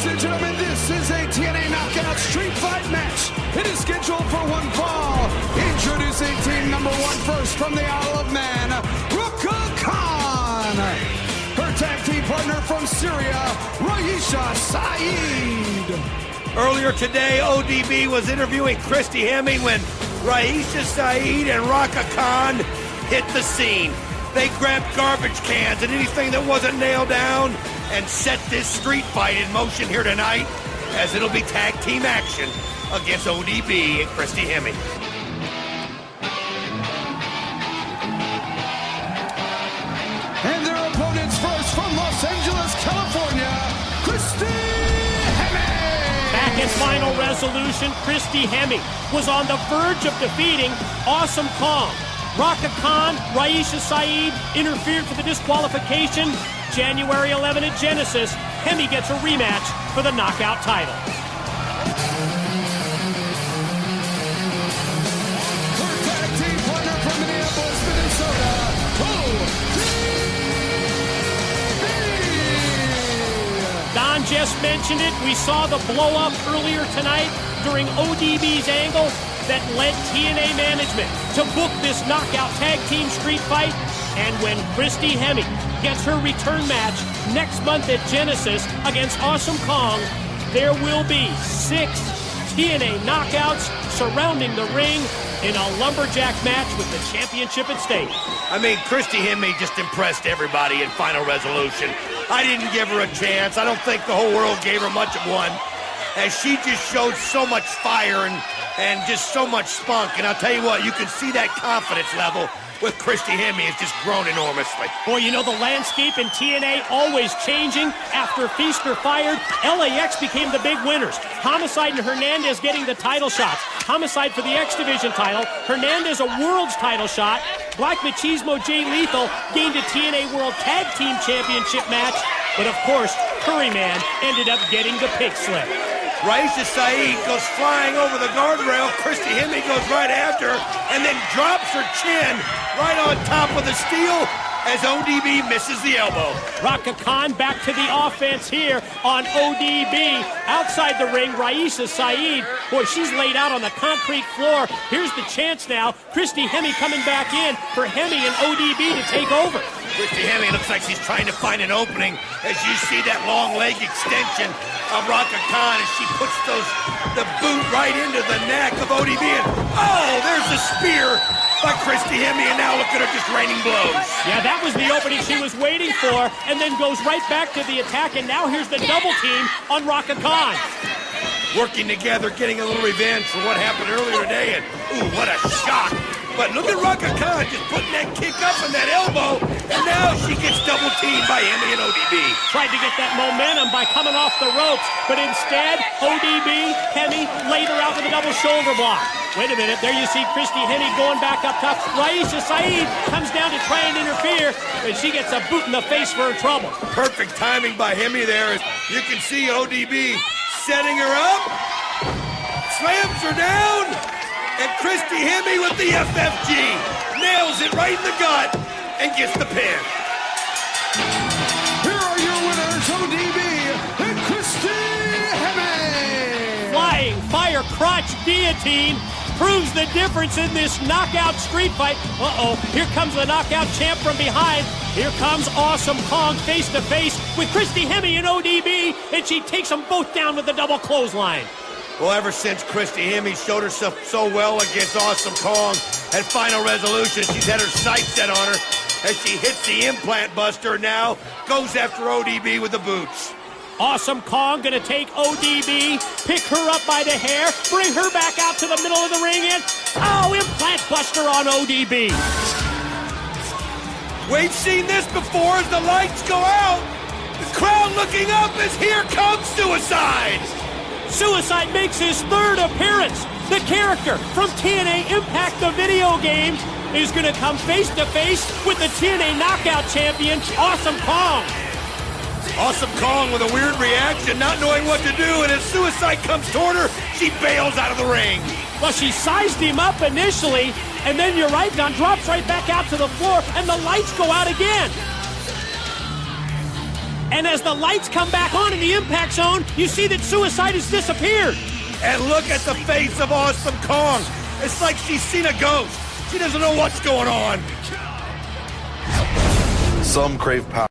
Ladies and gentlemen, this is a TNA Knockout Street Fight match. It is scheduled for one fall. Introducing team number one first from the Isle of Man, Rhaka. Her tag team partner from Syria, Raisha Saeed. Earlier today, ODB was interviewing Christy Hemme when Raisha Saeed and Rhaka hit the scene. They grabbed garbage cans and anything that wasn't nailed down and set this street fight in motion here tonight, as it'll be tag team action against ODB and Christy Hemme. And their opponents first from Los Angeles, California, Christy Hemme. Back in Final Resolution, Christy Hemme was on the verge of defeating Awesome Kong. Rhaka, Raisha Saeed interfered for the disqualification. January 11 at Genesis, Hemme gets a rematch for the knockout title. Her tag team partner from Minneapolis, Minnesota, ODB. Don just mentioned it. We saw the blow up earlier tonight during ODB's angle that led TNA management to book this knockout tag team street fight. And when Christy Hemme gets her return match next month at Genesis against Awesome Kong, there will be 6 TNA knockouts surrounding the ring in a lumberjack match with the championship at stake. I mean, Christy Hemme just impressed everybody in Final Resolution. I didn't give her a chance. I don't think the whole world gave her much of one, as she just showed so much fire and just so much spunk. And I'll tell you what, you can see that confidence level with Christy Hemme has just grown enormously. Boy, you know, the landscape in TNA always changing. After Feaster fired, LAX became the big winners. Homicide and Hernandez getting the title shots. Homicide for the X Division title. Hernandez a World's title shot. Black Machismo Jay Lethal gained a TNA World Tag Team Championship match. But of course, Curryman ended up getting the pig slip. Raisha Saeed goes flying over the guardrail. Christy Hemme goes right after her and then drops her chin right on top of the steel as ODB misses the elbow. Rhaka back to the offense here on ODB. Outside the ring, Raisha Saeed. Boy, she's laid out on the concrete floor. Here's the chance now. Christy Hemme coming back in for Hemme and ODB to take over. Christy Hemme looks like she's trying to find an opening as you see that long leg extension of Rhaka as she puts the boot right into the neck of ODB. And oh, there's the spear by Christy Hemme, and now look at her just raining blows. Yeah, that was the opening she was waiting for, and then goes right back to the attack, and now here's the double team on Rhaka. Working together, getting a little revenge for what happened earlier today, and ooh, what a shock. But look at Rhaka just putting that kick up and that elbow, and now she gets double teamed by Hemme and ODB. Tried to get that momentum by coming off the ropes, but instead, ODB, Hemme laid her out with a double shoulder block. Wait a minute, there you see Christy Hemme going back up top. Raisha Saeed comes down to try and interfere, and she gets a boot in the face for her trouble. Perfect timing by Hemme there. As you can see ODB setting her up, slams her down, and Christy Hemme with the FFG nails it right in the gut and gets the pin. Here are your winners, ODB and Christy Hemme. Flying fire crotch guillotine proves the difference in this knockout street fight. Uh-oh, here comes the knockout champ from behind. Here comes Awesome Kong face to face with Christy Hemme and ODB, and she takes them both down with the double clothesline. Well, ever since Christy Hemme showed herself so well against Awesome Kong at Final Resolution, she's had her sights set on her as she hits the implant buster, now goes after ODB with the boots. Awesome Kong gonna take ODB, pick her up by the hair, bring her back out to the middle of the ring, and oh, implant buster on ODB. We've seen this before as the lights go out. The crowd looking up as here comes Suicide. Suicide makes his third appearance. The character from TNA Impact, the video game, is going to come face-to-face with the TNA Knockout Champion, Awesome Kong. Awesome Kong with a weird reaction, not knowing what to do, and as Suicide comes toward her, she bails out of the ring. Well, she sized him up initially, and then you're right, Don, drops right back out to the floor, and the lights go out again. And as the lights come back on in the impact zone, you see that Suicide has disappeared. And look at the face of Awesome Kong. It's like she's seen a ghost. She doesn't know what's going on. Some crave power.